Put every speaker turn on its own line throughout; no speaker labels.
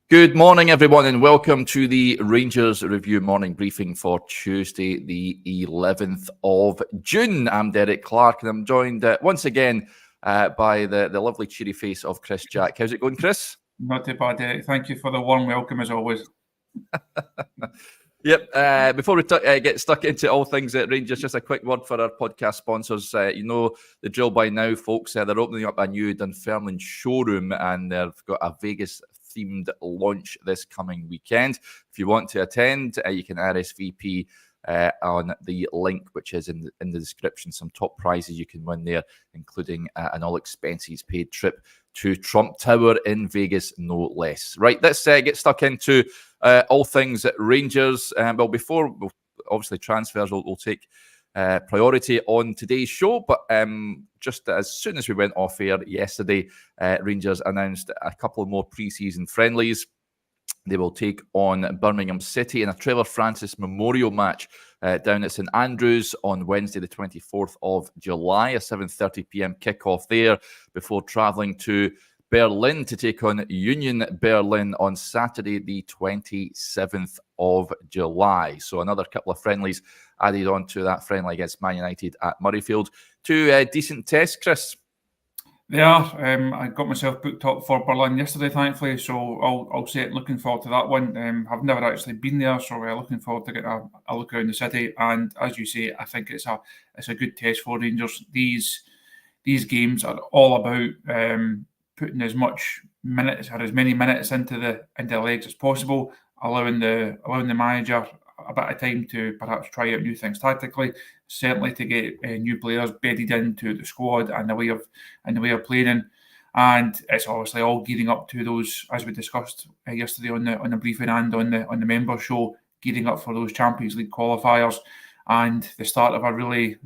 Good morning, everyone, and welcome to the Rangers Review morning briefing for Tuesday, the 11th of June. I'm Derek Clark, and I'm joined once again by the lovely cheery face of Chris Jack. How's it going, Chris?
Not too bad, Derek. Thank you for the warm welcome, as always.
Yep. Before we get stuck into all things at Rangers, just a quick word for our podcast sponsors. You know the drill by now, folks. They're opening up a new Dunfermline showroom, and they've got a Vegas-themed launch this coming weekend. If you want to attend, you can RSVP on the link, which is in the description. Some top prizes you can win there, including an all-expenses-paid trip to Trump Tower in Vegas, no less. Right, let's get stuck into all things Rangers. Before, obviously, transfers will take priority on today's show. But just as soon as we went off air yesterday, Rangers announced a couple more pre-season friendlies. They will take on Birmingham City in a Trevor Francis Memorial match down at St Andrews on Wednesday, the 24th of July, a 7:30 p.m. kickoff there before travelling to Berlin to take on Union Berlin on Saturday, the 27th of July. So another couple of friendlies added on to that friendly against Man United at Murrayfield. Two decent tests, Chris.
They are. I got myself booked up for Berlin yesterday, thankfully, so I'll say it. Looking forward to that one. I've never actually been there, so we're looking forward to getting a look around the city. And as you say, I think it's a good test for Rangers. These games are all about putting as much minutes or as many minutes into the legs as possible, allowing the manager a bit of time to perhaps try out new things tactically, certainly to get new players bedded into the squad and the way of playing in. And it's obviously all gearing up to those, as we discussed yesterday on the briefing and on the member show, gearing up for those Champions League qualifiers and the start of a really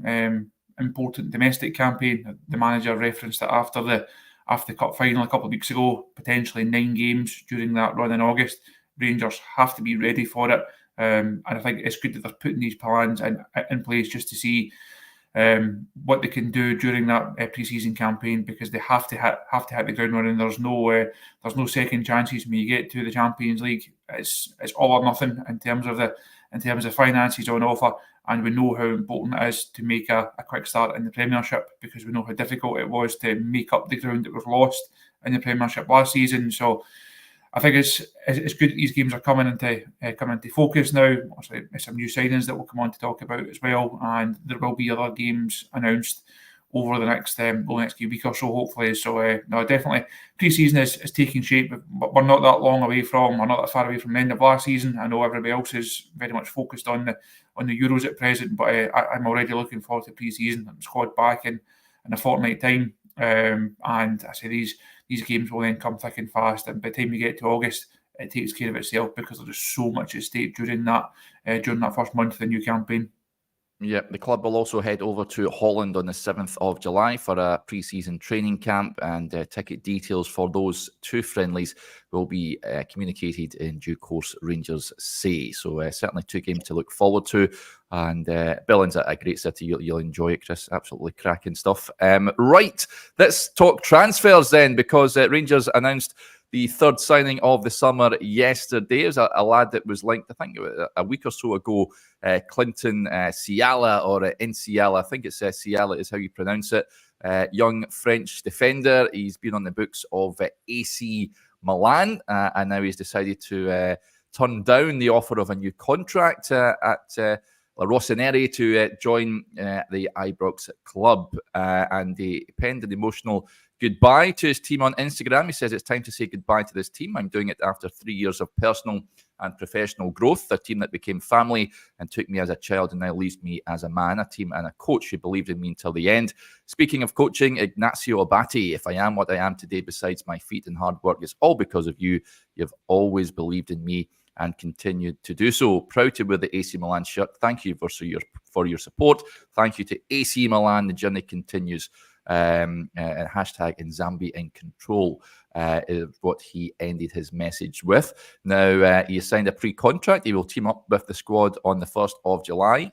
important domestic campaign. The manager referenced it after the cup final a couple of weeks ago, potentially 9 games during that run in August. Rangers have to be ready for it. And I think it's good that they're putting these plans in place just to see what they can do during that pre-season campaign, because they have to hit the ground running. There's no second chances when you get to the Champions League. It's all or nothing in terms of finances on offer, and we know how important it is to make a quick start in the Premiership, because we know how difficult it was to make up the ground that was lost in the Premiership last season. So I think it's good that these games are coming into focus now. Obviously, there's some new signings that we'll come on to talk about as well, and there will be other games announced over the next few weeks or so, hopefully. So, no, definitely, pre-season is taking shape, but we're not that far away from the end of last season. I know everybody else is very much focused on the Euros at present, but I'm already looking forward to pre-season. I'm squad back in a fortnight time, and I say these games will then come thick and fast, and by the time you get to August, it takes care of itself, because there's just so much at stake during that first month of the new campaign.
Yeah, the club will also head over to Holland on the 7th of July for a pre-season training camp, and ticket details for those two friendlies will be communicated in due course, Rangers say. So certainly 2 games to look forward to, and Berlin's a great city. You'll enjoy it, Chris. Absolutely cracking stuff. Right, let's talk transfers then, because Rangers announced the third signing of the summer yesterday. It was a lad that was linked, I think, a week or so ago, Clinton Nsiala, or Nsiala. I think it's Nsiala is how you pronounce it. Young French defender. He's been on the books of AC Milan, and now he's decided to turn down the offer of a new contract at La Rossoneri to join the Ibrox club. And he penned an emotional goodbye to his team on Instagram. He says, "It's time to say goodbye to this team. I'm doing it after 3 years of personal and professional growth. A team that became family and took me as a child and now leaves me as a man. A team and a coach who believed in me until the end. Speaking of coaching, Ignacio Abate, if I am what I am today, besides my feet and hard work, it's all because of you. You've always believed in me and continued to do so. Proud to wear the AC Milan shirt. Thank you for your support. Thank you to AC Milan. The journey continues." Hashtag Nzambi in control is what he ended his message with. Now, he has signed a pre-contract. He will team up with the squad on the 1st of July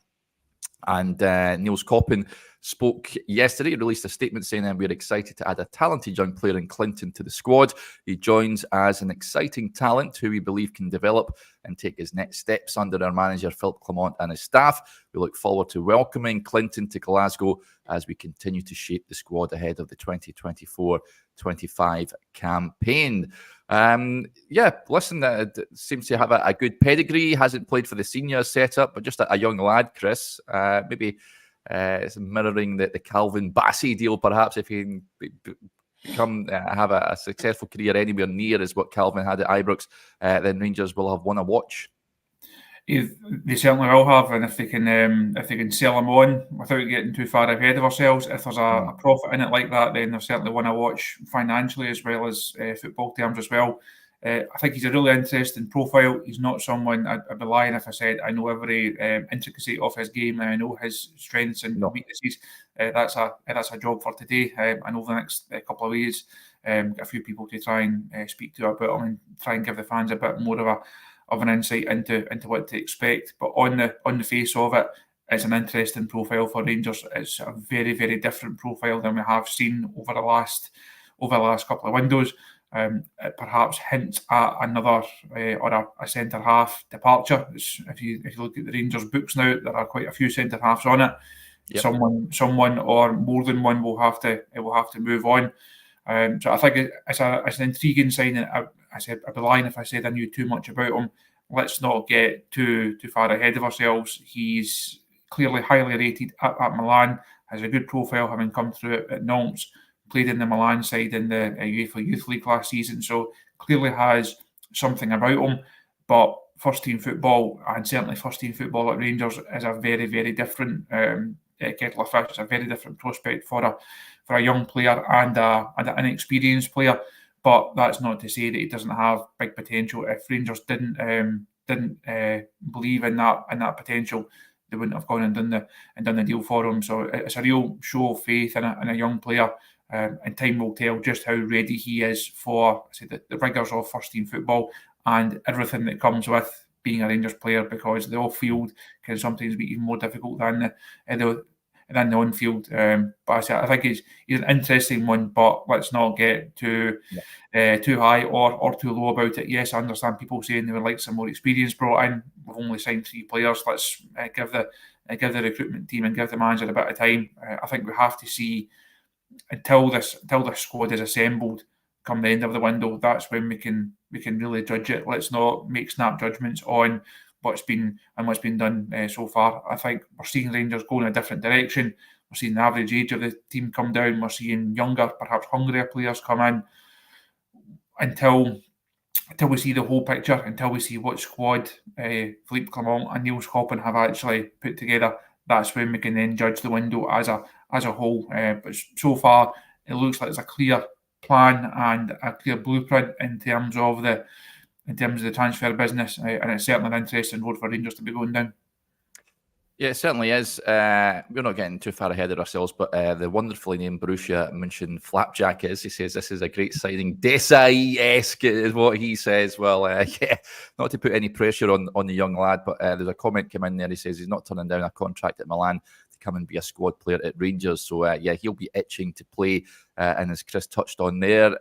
And Niels Coppin spoke yesterday, released a statement saying that we're excited to add a talented young player in Clinton to the squad. He joins as an exciting talent who we believe can develop and take his next steps under our manager, Philip Clement, and his staff. We look forward to welcoming Clinton to Glasgow as we continue to shape the squad ahead of the 2024-25 campaign. Listen, seems to have a good pedigree. Hasn't played for the senior setup, but just a young lad, Chris. Maybe it's mirroring the Calvin Bassey deal, perhaps, if he can have a successful career anywhere near as what Calvin had at Ibrox, then Rangers will have won a watch.
They certainly will have, and if they can sell him on without getting too far ahead of ourselves, if there's a profit in it like that, then they'll certainly want to watch financially as well as football terms as well. I think he's a really interesting profile. He's not someone I'd be lying if I said I know every intricacy of his game and I know his strengths and weaknesses. That's a job for today. And over the next couple of weeks, get a few people to try and speak to about him and try and give the fans a bit more of an insight into what to expect. But on the face of it, it's an interesting profile for Rangers. It's a very, very different profile than we have seen over the last couple of windows. It perhaps hints at another or a centre half departure. If you look at the Rangers books now, there are quite a few centre halves on it. Yep. Someone or more than one will have to move on. So I think it's an intriguing signing. I'd be lying if I said I knew too much about him. Let's not get too far ahead of ourselves. He's clearly highly rated at Milan, has a good profile having come through it at Nantes, played in the Milan side in the UEFA Youth League last season, so clearly has something about him. But first-team football, and certainly first-team football at Rangers, is a very, very different kettle of fish. It's a very different prospect for a young player and an inexperienced player. But that's not to say that he doesn't have big potential. If Rangers didn't believe in that potential, they wouldn't have gone and done the deal for him. So it's a real show of faith in a young player, and time will tell just how ready he is for the rigours of first team football and everything that comes with being a Rangers player, because the off-field can sometimes be even more difficult than the on-field. But I think he's an interesting one, but let's not get too high or too low about it. Yes, I understand people saying they would like some more experience brought in. We've only signed 3 players. Let's give the recruitment team and give the manager a bit of time. I think we have to see until this squad is assembled come the end of the window. That's when we can really judge it. Let's not make snap judgments on what's been done so far. I think we're seeing Rangers go in a different direction. We're seeing the average age of the team come down. We're seeing younger, perhaps hungrier players come in. Until we see the whole picture, until we see what squad Philippe Clement and Niels Coppin have actually put together, that's when we can then judge the window as a whole. But so far, it looks like there's a clear plan and a clear blueprint in terms of the transfer business, and it's certainly an interesting road for Rangers to be going down.
Yeah, it certainly is. We're not getting too far ahead of ourselves, but the wonderfully named Borussia München Flapjack he says this is a great signing. Desai-esque is what he says. Well, not to put any pressure on the young lad, but there's a comment come in there. He says he's not turning down a contract at Milan to come and be a squad player at Rangers. So, he'll be itching to play. And as Chris touched on there,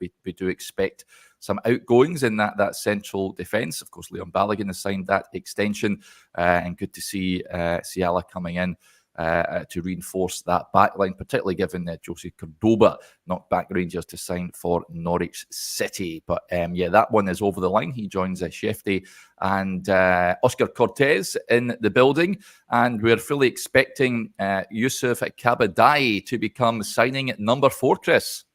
we do expect some outgoings in that central defence. Of course, Leon Balogun has signed that extension, and good to see Nsiala coming in to reinforce that backline, particularly given that Jose Cordoba knocked back Rangers to sign for Norwich City. But that one is over the line. He joins Shefty and Oscar Cortez in the building, and we're fully expecting Yusuf Kabadayi to become signing at number 4, Chris.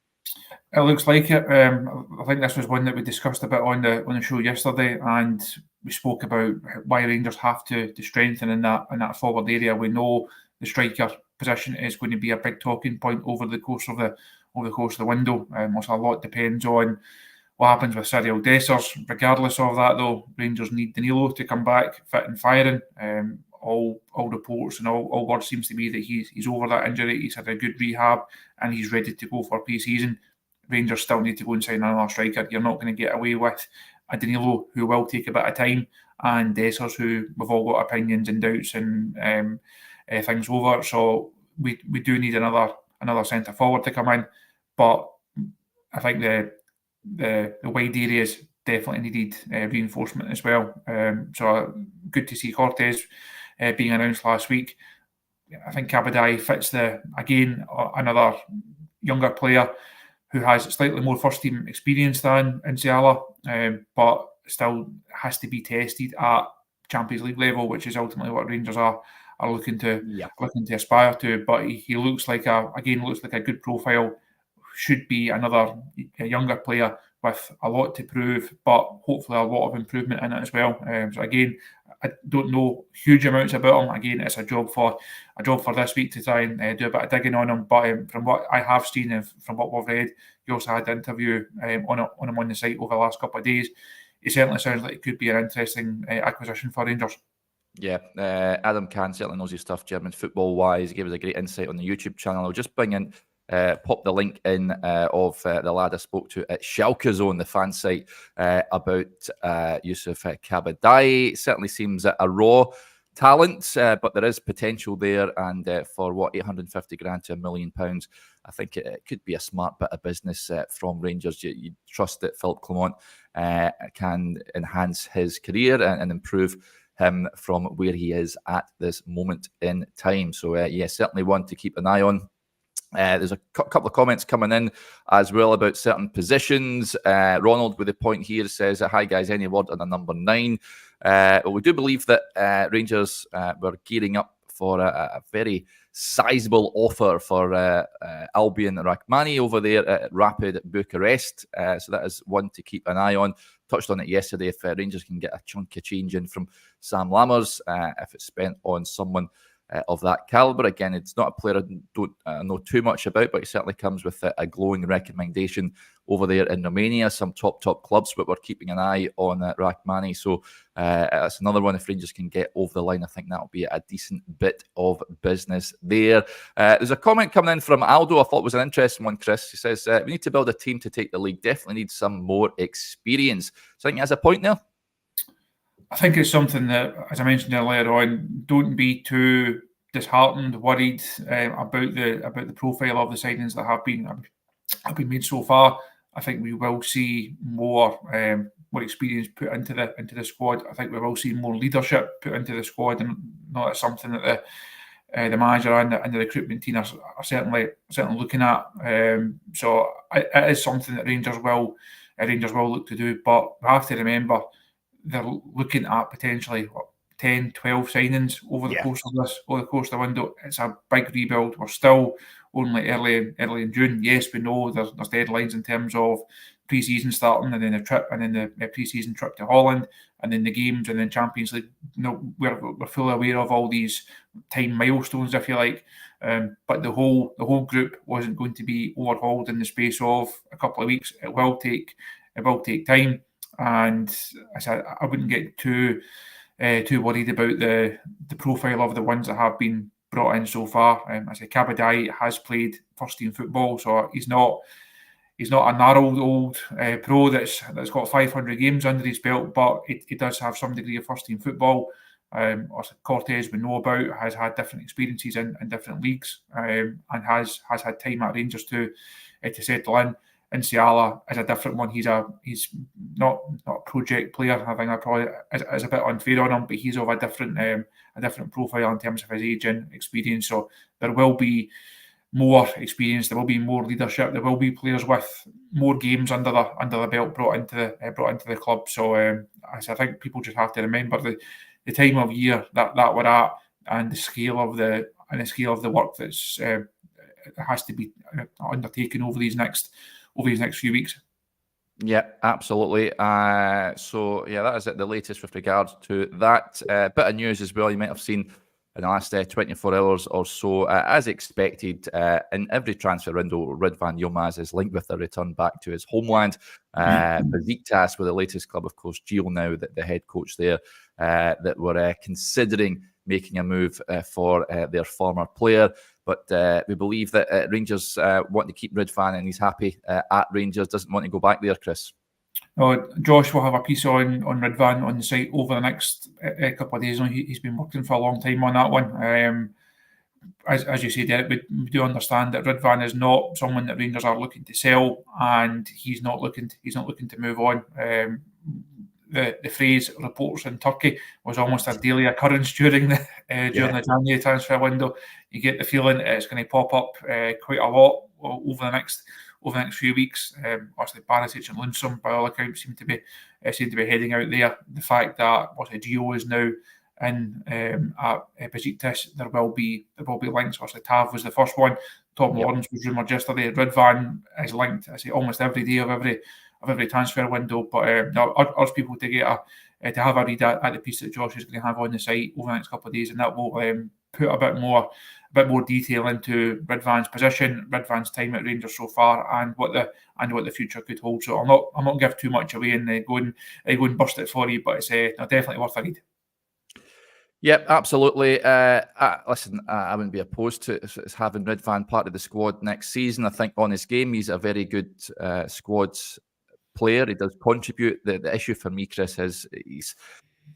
It looks like it. I think this was one that we discussed a bit on the show yesterday, and we spoke about why Rangers have to strengthen in that forward area. We know the striker position is going to be a big talking point over the course of the window. Also, a lot depends on what happens with Cyril Dessers. Regardless of that, though, Rangers need Danilo to come back fit and firing. All reports and all word seems to be that he's over that injury. He's had a good rehab and he's ready to go for pre-season. Rangers still need to go and sign another striker. You're not going to get away with a Danilo who will take a bit of time and Dessers, who we've all got opinions and doubts and things over. So we do need another centre forward to come in, but I think the wide areas definitely needed reinforcement as well. So good to see Cortez being announced last week. I think Kabadayi fits another younger player who has slightly more first team experience than Nsiala, but still has to be tested at Champions League level, which is ultimately what Rangers are looking to aspire to. But he looks like a good profile. Should be another younger player with a lot to prove, but hopefully a lot of improvement in it as well. So again, I don't know huge amounts about him. Again, it's a job for this week to try and do a bit of digging on him. But from what I have seen and from what we've read, he also had an interview on him on the site over the last couple of days. It certainly sounds like it could be an interesting acquisition for Rangers.
Yeah, Adam Can certainly knows his stuff German football wise. He gave us a great insight on the YouTube channel. I'll just bring in, pop the link in of the lad I spoke to at Schalke Zone, the fan site, about Yusuf Kabadayi. Certainly seems a raw talent, but there is potential there. And for what, 850 grand to £1 million, I think it could be a smart bit of business from Rangers. You trust that Philippe Clement can enhance his career and improve him from where he is at this moment in time. So, certainly one to keep an eye on. There's a couple of comments coming in as well about certain positions. Ronald with a point here says, hi guys, any word on a number 9? Well, we do believe that Rangers were gearing up for a very sizable offer for Albion Rahmani over there at Rapid Bucharest. So that is one to keep an eye on. Touched on it yesterday. If Rangers can get a chunk of change in from Sam Lammers, if it's spent on someone of that calibre. Again, it's not a player I don't know too much about, but he certainly comes with a glowing recommendation over there in Romania, some top clubs, but we're keeping an eye on Rahmani. So that's another one. If Rangers can get over the line, I think that'll be a decent bit of business there. There's a comment coming in from Aldo I thought was an interesting one, Chris. He says, we need to build a team to take the league. Definitely need some more experience. So I think he has a point there.
I think it's something that, as I mentioned earlier on, don't be too disheartened, worried about the profile of the signings that have been made so far. I think we will see more experience put into the squad. I think we will see more leadership put into the squad, and not something that the manager and the recruitment team are certainly looking at. So it is something that Rangers will look to do. But we have to remember, they're looking at potentially 10, 12 signings over the course of the window. It's a big rebuild. We're still only early in June. Yes, we know there's deadlines in terms of pre-season starting, and then the trip, and then the pre-season trip to Holland, and then the games, and then Champions League. We're fully aware of all these time milestones, if you like. But the whole group wasn't going to be overhauled in the space of a couple of weeks. It will take time. And I said I wouldn't get too worried about the profile of the ones that have been brought in so far. I said Kabadayi has played first team football, so he's not a narrow old pro that's got 500 games under his belt, but he does have some degree of first team football. Cortez, we know about, has had different experiences in different leagues, and has had time at Rangers to settle in. Nsiala is a different one. He's not a project player. I think that probably is a bit unfair on him, but he's of a different profile in terms of his age and experience. So there will be more experience. There will be more leadership. There will be players with more games under the belt brought into the club. So I think people just have to remember the time of year that we're at, and the scale of the work that's has to be undertaken over these next few weeks.
Yeah, absolutely. So that is the latest with regards to that. Bit of news as well. You might have seen in the last 24 hours or so, as expected, in every transfer window, Ridvan Yilmaz is linked with a return back to his homeland. Besiktas with the latest club, of course, Gio now, the head coach there, that were considering making a move for their former player. But we believe that Rangers want to keep Ridvan, and he's happy at Rangers, doesn't want to go back there, Chris.
No, Josh will have a piece on Ridvan on the site over the next couple of days. He's been working for a long time on that one. As you say, Derek, we do understand that Ridvan is not someone that Rangers are looking to sell, and he's not looking to move on. The phrase "reports in Turkey" was almost a daily occurrence during the January transfer window. You get the feeling it's going to pop up quite a lot over the next few weeks. Obviously, Barisic and Lundstrom, by all accounts, seem to be heading out there. The fact that Gio is now in at Besiktas, there will be links. Obviously, Tav was the first one. Tom Lawrence was rumoured yesterday. Ridvan is linked, I say, almost every day of every transfer window. But I urge people to get to have a read at the piece that Josh is going to have on the site over the next couple of days, and that will put a bit more detail into Ridvan's position, Ridvan's time at Rangers so far, and what the future could hold. So I'm not give too much away and go and burst it for you, but it's definitely worth a read.
Yep, absolutely. Listen, I wouldn't be opposed to having Ridvan part of the squad next season. I think on his game, he's a very good squad player. He does contribute. The issue for me, Chris, is he's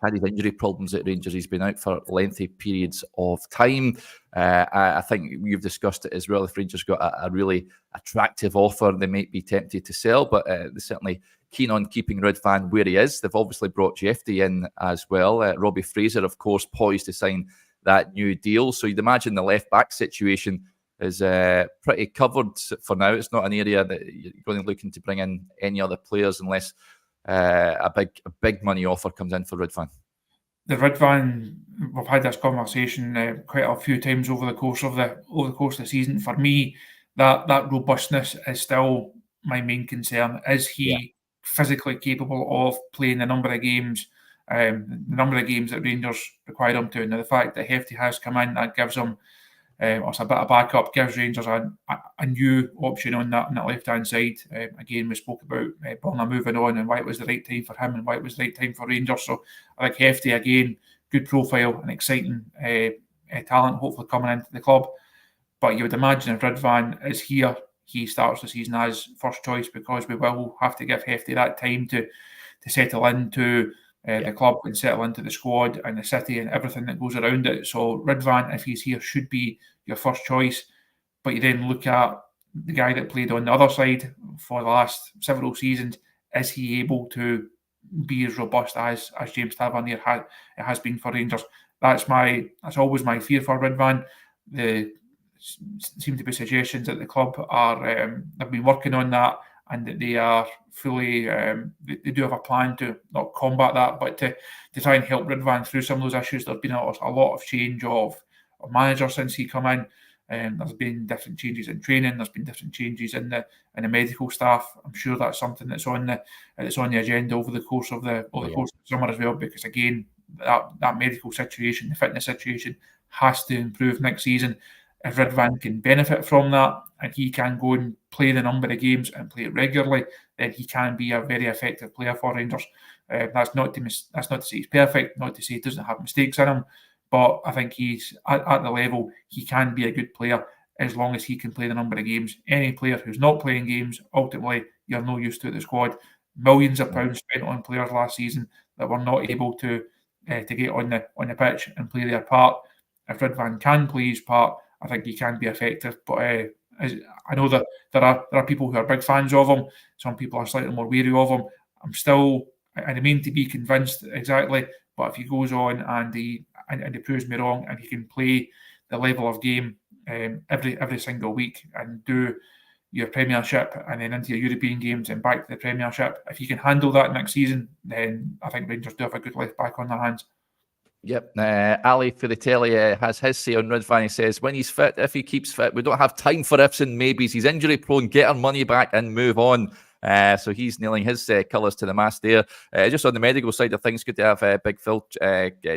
had his injury problems at Rangers. He's been out for lengthy periods of time. I think you've discussed it as well. If Rangers got a really attractive offer, they might be tempted to sell, but they're certainly keen on keeping Ridvan where he is. They've obviously brought Jefty in as well. Robbie Fraser, of course, poised to sign that new deal. So you'd imagine the left-back situation is pretty covered for now. It's not an area that you're going to be looking to bring in any other players unless a big money offer comes in for Ridvan.
The Ridvan, we've had this conversation quite a few times over the course of the season. For me, that robustness is still my main concern. Is he physically capable of playing the number of games that Rangers require him to? Now, the fact that Hefty has come in, that gives him also a bit of backup, gives Rangers a new option on that left-hand side. Again, we spoke about Burner moving on and why it was the right time for him and why it was the right time for Rangers. So I think Hefty, again, good profile and exciting talent, hopefully coming into the club. But you would imagine if Ridvan is here, he starts the season as first choice, because we will have to give Hefty that time to settle into the club and settle into the squad and the city and everything that goes around it. So Ridvan, if he's here, should be your first choice. But you then look at the guy that played on the other side for the last several seasons. Is he able to be as robust as James Tavernier has been for Rangers? That's always my fear for Ridvan. There seem to be suggestions that the club have been working on that, and that they are fully, they do have a plan to not combat that, but to try and help Ridvan through some of those issues. There's been a lot of change of manager since he come in. There's been different changes in training. There's been different changes in the medical staff. I'm sure that's something that's on the agenda over the course of the summer as well, because again, that medical situation, the fitness situation, has to improve next season. If Ridvan can benefit from that and he can go and play the number of games and play it regularly, then he can be a very effective player for Rangers. That's not to say he's perfect, not to say he doesn't have mistakes in him, but I think he's at the level he can be a good player as long as he can play the number of games. Any player who's not playing games, ultimately, you're no use to the squad. Millions of pounds spent on players last season that were not able to get on the pitch and play their part. If Ridvan can play his part, I think he can be effective. But I know that there are people who are big fans of him. Some people are slightly more wary of him. I remain to be convinced exactly. But if he goes on and he proves me wrong, and he can play the level of game every single week and do your Premiership and then into your European games and back to the Premiership, if he can handle that next season, then I think Rangers do have a good left back on their hands.
Yep. Ali Filitelli has his say on Ridvan. He says, when he's fit, if he keeps fit, we don't have time for ifs and maybes. He's injury prone. Get our money back and move on. So he's nailing his colours to the mast there. Just on the medical side of things, good to have Big Phil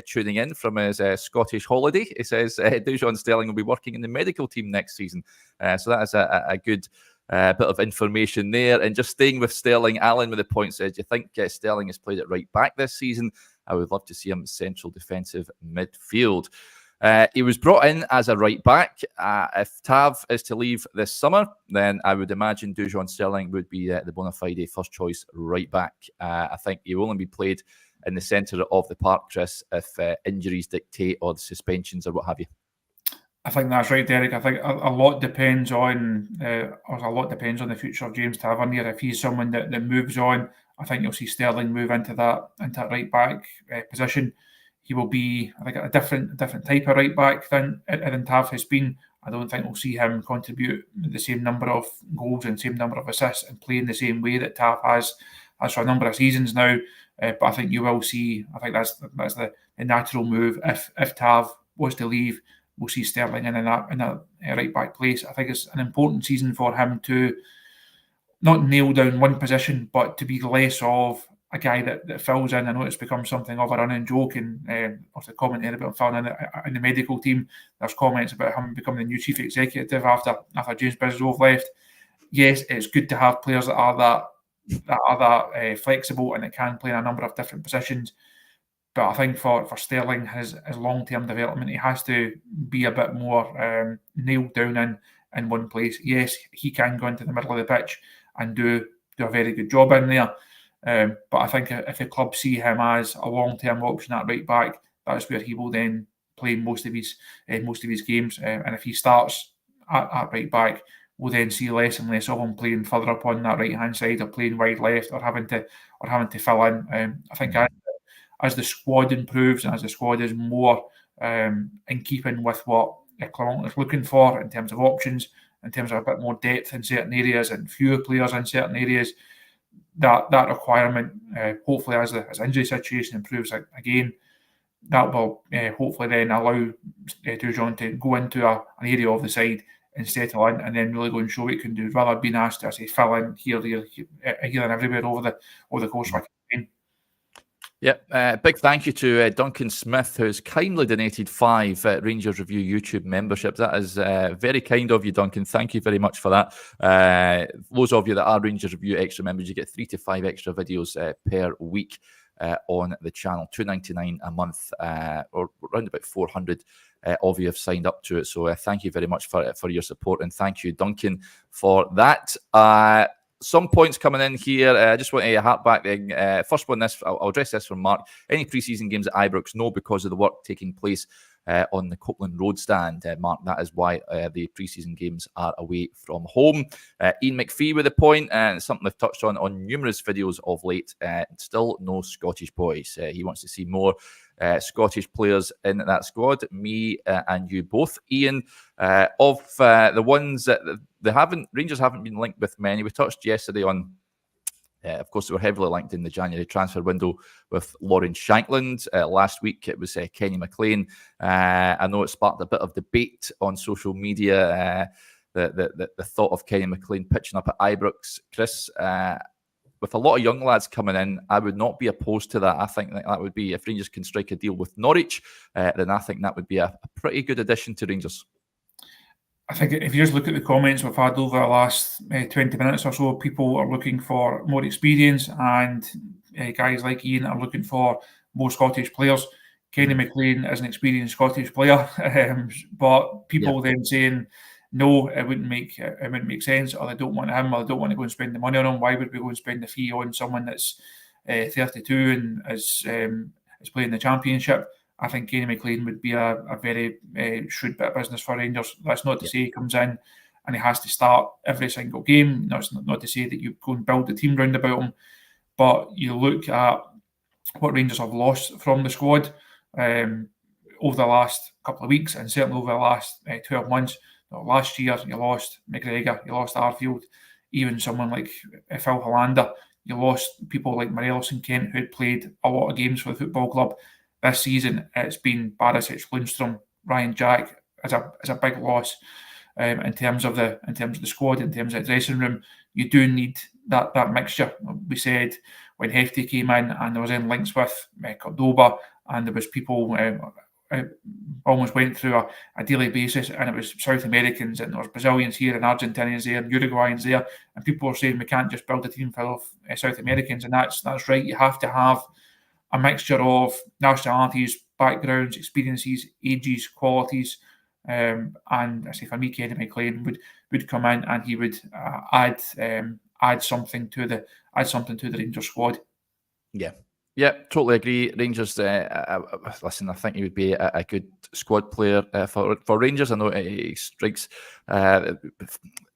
tuning in from his Scottish holiday. He says Dujon Sterling will be working in the medical team next season. So that is a good bit of information there. And just staying with Sterling, Alan with the point says, do you think Sterling has played it right back this season? I would love to see him central defensive midfield. He was brought in as a right back. If Tav is to leave this summer, then I would imagine Dujon Sterling would be the bona fide first choice right back. I think he will only be played in the centre of the park, Chris, if injuries dictate or the suspensions or what have you.
I think that's right, Derek. I think a lot depends on the future of James Tavernier. If he's someone that moves on, I think you'll see Sterling move into that right back position. He will be, I think, a different type of right back than Tav has been. I don't think we'll see him contribute the same number of goals and same number of assists and play in the same way that Tav has for a number of seasons now. But I think you will see. I think that's the natural move. If Tav was to leave, we'll see Sterling in that right back place. I think it's an important season for him to not nail down one position, but to be less of a guy that fills in. I know it's become something of a running joke, and there's a comment there about him filling in the medical team. There's comments about him becoming the new chief executive after James Bizzove left. Yes, it's good to have players that are that flexible and that can play in a number of different positions. But I think for Sterling, his long-term development, he has to be a bit more nailed down in one place. Yes, he can go into the middle of the pitch and do a very good job in there. But I think if the club see him as a long-term option at right back, that's where he will then play most of his games. And if he starts at right back, we'll then see less and less of him playing further up on that right-hand side or playing wide left or having to fill in. I think as the squad improves and as the squad is more in keeping with what Clement is looking for in terms of options, in terms of a bit more depth in certain areas and fewer players in certain areas, that requirement, hopefully as the injury situation improves again, that will hopefully then allow Dujon to go into an area of the side and settle in and then really go and show what he can do, rather than being asked to fill in here and everywhere over the course of a campaign.
Yep. Big thank you to Duncan Smith, who's kindly donated 5 Rangers Review YouTube memberships. That is very kind of you, Duncan. Thank you very much for that. Those of you that are Rangers Review extra members, you get 3 to 5 extra videos per week on the channel. $2.99 a month, or around about 400 of you have signed up to it. So thank you very much for your support, and thank you, Duncan, for that. Some points coming in here. I just want to hark back. First one, I'll address this from Mark. Any pre-season games at Ibrox? No, because of the work taking place on the Copeland Road stand. Mark, that is why the pre-season games are away from home. Ian McPhee with a point, and something I've touched on numerous videos of late. Still no Scottish boys. He wants to see more Scottish players in that squad. Me and you both, Ian. Of the ones that Rangers haven't been linked with many. We touched yesterday on. Of course, they were heavily linked in the January transfer window with Lawrence Shankland. Last week, it was Kenny McLean. I know it sparked a bit of debate on social media. The thought of Kenny McLean pitching up at Ibrox, Chris. With a lot of young lads coming in, I would not be opposed to that. I think that would be, if Rangers can strike a deal with Norwich, then I think that would be a pretty good addition to Rangers.
I think if you just look at the comments we've had over the last 20 minutes or so, people are looking for more experience, and guys like Ian are looking for more Scottish players. Kenny McLean is an experienced Scottish player, but people then saying, no, it wouldn't make sense, or they don't want him, or they don't want to go and spend the money on him. Why would we go and spend the fee on someone that's 32 and is playing the Championship? I think Kenny McLean would be a very shrewd bit of business for Rangers. That's not to say he comes in and he has to start every single game. That's not to say that you go and build the team round about him. But you look at what Rangers have lost from the squad over the last couple of weeks, and certainly over the last 12 months. Last year, you lost McGregor, you lost Arfield, even someone like Phil Hollander. You lost people like Morelos and Kent, who had played a lot of games for the football club. This season, it's been Barisic, Lundstrom, Ryan Jack as a big loss in terms of the squad, in terms of the dressing room. You do need that mixture. We said when Hefty came in and there was in links with Cordoba, and there was people almost went through a daily basis, and it was South Americans and there was Brazilians here and Argentinians there and Uruguayans there, and people were saying we can't just build a team full of South Americans, and that's right. You have to have a mixture of nationalities backgrounds, experiences, ages, qualities. And I say for me, Kenny McLean would come in and he would add something to the Rangers squad.
Yeah, totally agree. Rangers, listen, I think he would be a good squad player for Rangers. I know he strikes a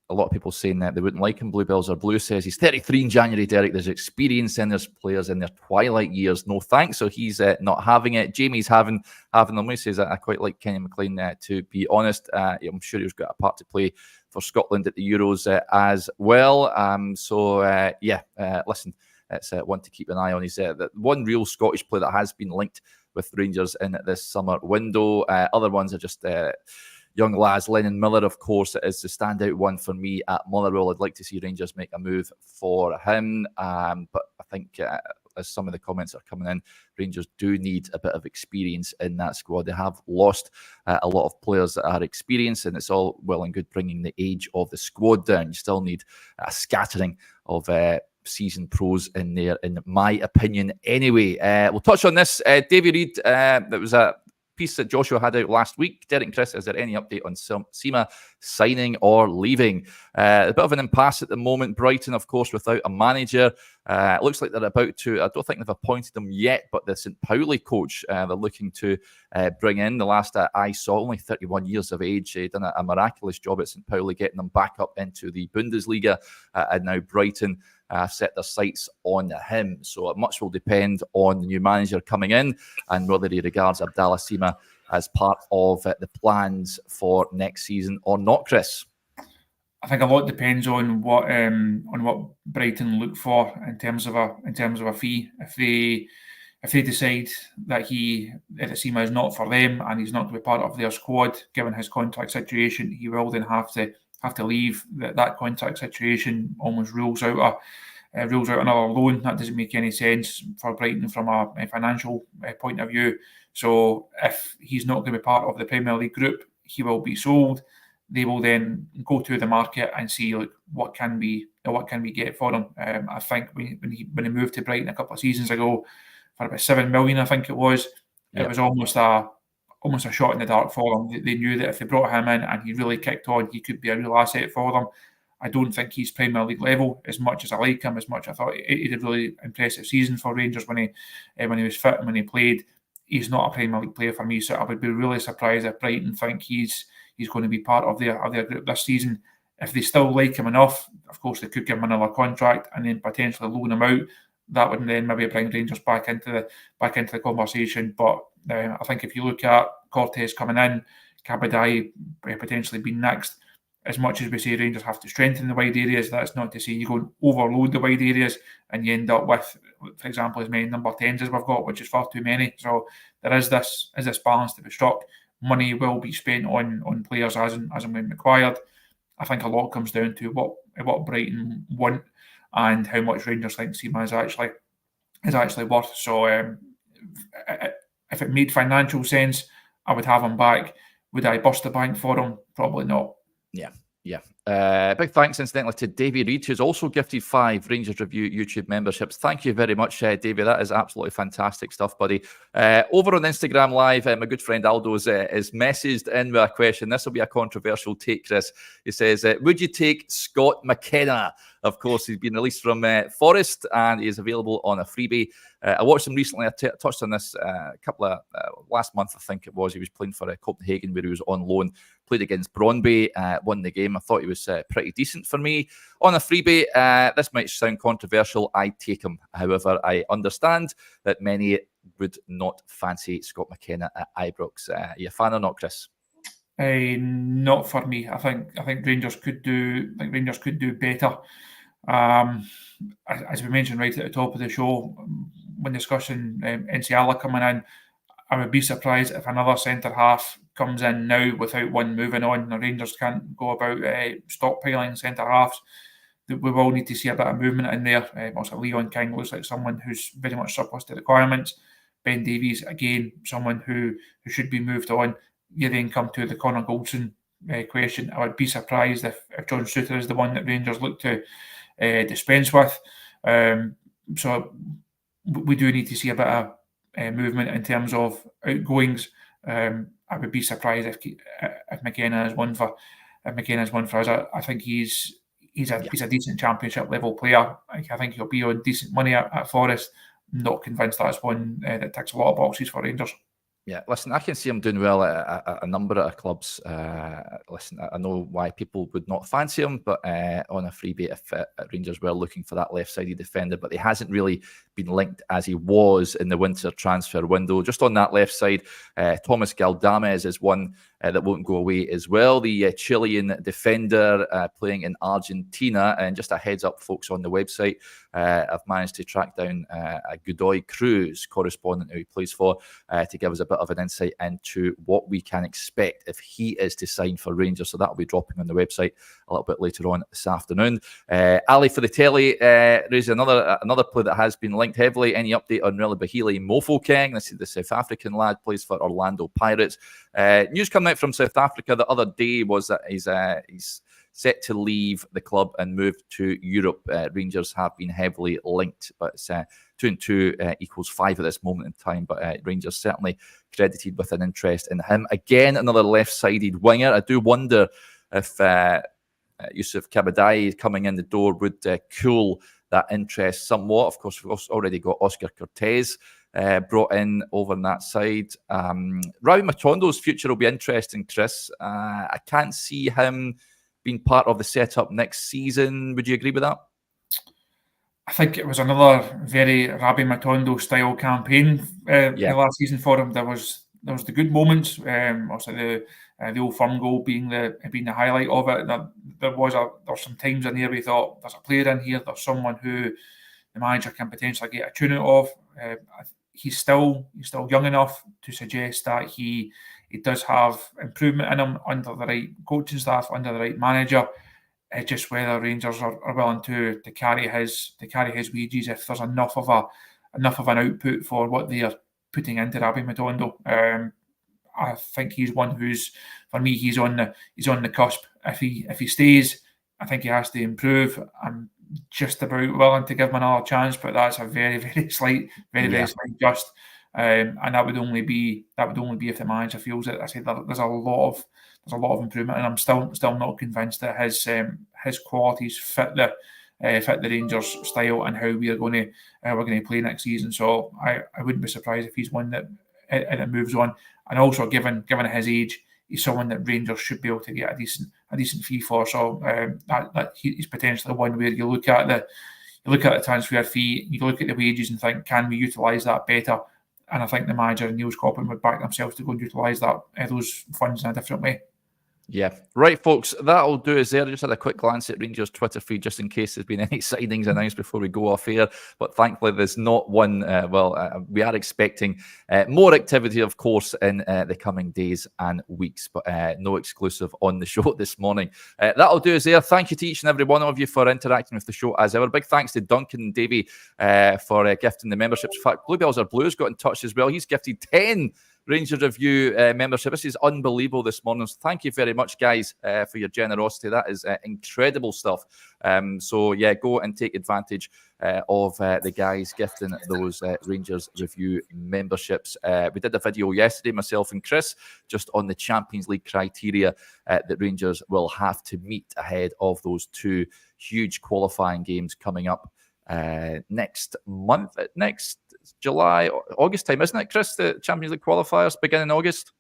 lot of people saying that they wouldn't like him. Bluebells or Blue says he's 33 in January, Derek. There's experience and there's players in their twilight years. No thanks. So he's not having it. Jamie's having them. He says, I quite like Kenny McLean, to be honest. I'm sure he's got a part to play for Scotland at the Euros as well. Listen, it's one to keep an eye on. He's the one real Scottish player that has been linked with Rangers in this summer window. Other ones are just young lads. Lennon Miller, of course, is the standout one for me at Motherwell. I'd like to see Rangers make a move for him. But I think as some of the comments are coming in, Rangers do need a bit of experience in that squad. They have lost a lot of players that are experienced, and it's all well and good bringing the age of the squad down. You still need a scattering of seasoned pros in there, in my opinion. Anyway, we'll touch on this. Davy Reid, that was a piece that Joshua had out last week. Derek and Chris, is there any update on Sima signing or leaving? A bit of an impasse at the moment. Brighton, of course, without a manager. It looks like they're about to, I don't think they've appointed him yet, but the St. Pauli coach, they're looking to bring in. The last I saw, only 31 years of age. He done a miraculous job at St. Pauli, getting them back up into the Bundesliga, and now Brighton set their sights on him. So much will depend on the new manager coming in and whether he regards Abdallah Sima as part of the plans for next season or not, Chris.
I think a lot depends on what Brighton look for in terms of a fee. If they decide that Sima is not for them and he's not to be part of their squad, given his contract situation, he will then have to leave. That contract situation almost rules out another loan. That doesn't make any sense for Brighton from a financial point of view. So if he's not going to be part of the Premier League group, he will be sold. They will then go to the market and see what can we get for him. I think when he moved to Brighton a couple of seasons ago for about 7 million, I think it was. Yep. It was almost a shot in the dark for them. They knew that if they brought him in and he really kicked on, he could be a real asset for them. I don't think he's Premier League level, as much as I like him, as much as I thought he did a really impressive season for Rangers when he was fit and when he played. He's not a Premier League player for me, so I would be really surprised if Brighton think he's going to be part of their group this season. If they still like him enough, of course, they could give him another contract and then potentially loan him out. That would then maybe bring Rangers back into the conversation. But I think if you look at Cortez coming in, Kabadayi potentially being next, as much as we say Rangers have to strengthen the wide areas, that's not to say you go and overload the wide areas and you end up with, for example, as many number 10s as we've got, which is far too many. So there is this balance to be struck. Money will be spent on players as and when required. I think a lot comes down to what Brighton want and how much Rangers think Sima is actually worth. So if it made financial sense, I would have him back. Would I bust the bank for him? Probably not.
Yeah. Big thanks, incidentally, to Davy Reid, who's also gifted 5 Rangers Review YouTube memberships. Thank you very much, Davy. That is absolutely fantastic stuff, buddy. Over on Instagram Live, my good friend Aldo's is messaged in with a question. This will be a controversial take, Chris. He says, would you take Scott McKenna? Of course, he's been released from Forest and he is available on a freebie. I watched him recently. I touched on this a couple of last month, I think it was. He was playing for Copenhagen, where he was on loan. Played against Brøndby, won the game. I thought he was pretty decent for me on a freebie. This might sound controversial. I take him. However, I understand that many would not fancy Scott McKenna at Ibrox. Are you a fan or not, Chris?
Not for me. I think Rangers could do. Rangers could do better. As we mentioned right at the top of the show, when discussing Nsiala coming in, I would be surprised if another centre half comes in now without one moving on. The Rangers can't go about stockpiling centre halves. We will need to see a bit of movement in there. Also, Leon King looks like someone who's very much surplus to requirements. Ben Davies, again, someone who should be moved on. You then come to the Connor Goldson question. I would be surprised if John Souttar is the one that Rangers look to dispense with. So we do need to see a bit movement in terms of outgoings. I would be surprised if McKenna is one for us. I think he's a decent championship level player. I think he'll be on decent money at Forest. Not convinced that's one that ticks a lot of boxes for Rangers.
Yeah, listen, I can see him doing well at a number of clubs. Listen, I know why people would not fancy him, but on a freebie, if Rangers were looking for that left-sided defender, but he hasn't really been linked as he was in the winter transfer window. Just on that left side, Thomas Galdames is one that won't go away as well. The Chilean defender playing in Argentina. And just a heads up, folks, on the website, I've managed to track down a Godoy Cruz correspondent who he plays for to give us a bit of an insight into what we can expect if he is to sign for Rangers. So that'll be dropping on the website a little bit later on this afternoon. Ali for the telly raises another player that has been linked heavily. Any update on Relibahile Mofokeng? This is the South African lad, plays for Orlando Pirates. News coming out from South Africa the other day was that he's set to leave the club and move to Europe. Rangers have been heavily linked, but it's 2 and 2 equals 5 at this moment in time. But Rangers certainly credited with an interest in him. Again, another left-sided winger. I do wonder if Yusuf Kabadayi coming in the door would cool that interest somewhat. Of course, we've already got Oscar Cortez brought in over on that side. Ravi Matondo's future will be interesting, Chris. I can't see him being part of the setup next season. Would you agree with that?
I think it was another very Ravi Matondo style campaign last season for him. There was the good moments. Also the Old Firm goal being the highlight of it. There was some times in there we thought there's a player in here. There's someone who the manager can potentially get a tune out of. He's still young enough to suggest that he does have improvement in him under the right coaching staff, under the right manager. It's just whether Rangers are willing to carry his wages if there's enough of an output for what they are putting into Ravi Matondo. I think he's one who's, for me, he's on the cusp. If he stays, I think he has to improve. I'm just about willing to give him another chance, but that's a very, very slight, very slight just. And that would only be if the manager feels it. I say there's a lot of improvement, and I'm still not convinced that his qualities fit the Rangers style and how we're going to play next season. So I wouldn't be surprised if he's one that moves on. And also given his age, he's someone that Rangers should be able to get a decent fee for. So that he's potentially one where you look at the transfer fee, you look at the wages and think, can we utilise that better? And I think the manager and Niels Coppin would back themselves to go and utilise those funds in a different way.
Yeah. Right, folks, that'll do us there. I just had a quick glance at Rangers' Twitter feed just in case there's been any signings announced before we go off air. But thankfully, there's not one. We are expecting more activity, of course, in the coming days and weeks, but no exclusive on the show this morning. That'll do us there. Thank you to each and every one of you for interacting with the show as ever. Big thanks to Duncan and Davey for gifting the memberships. In fact, Bluebells Are Blues got in touch as well. He's gifted 10 Rangers Review membership. This is unbelievable this morning. So thank you very much, guys, for your generosity. That is incredible stuff. So yeah, go and take advantage of the guys gifting those Rangers Review memberships. We did a video yesterday, myself and Chris, just on the Champions League criteria that Rangers will have to meet ahead of those 2 huge qualifying games coming up next month, next July, August time, isn't it, Chris? The Champions League qualifiers begin in August.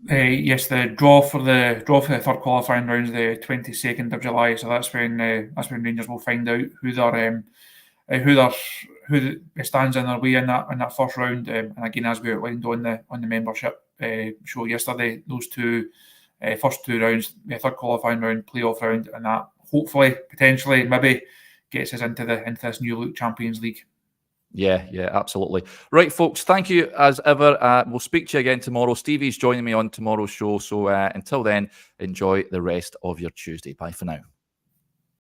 Yes, the draw for the third qualifying round is the 22nd of July. So that's when Rangers will find out who stands in their way in that first round. And again, as we outlined on the membership show yesterday, those first 2 rounds, the third qualifying round, playoff round, and that hopefully, potentially, maybe gets us into this new look Champions League.
Yeah, absolutely. Right, folks, thank you as ever. We'll speak to you again tomorrow. Stevie's joining me on tomorrow's show. So until then, enjoy the rest of your Tuesday. Bye for now.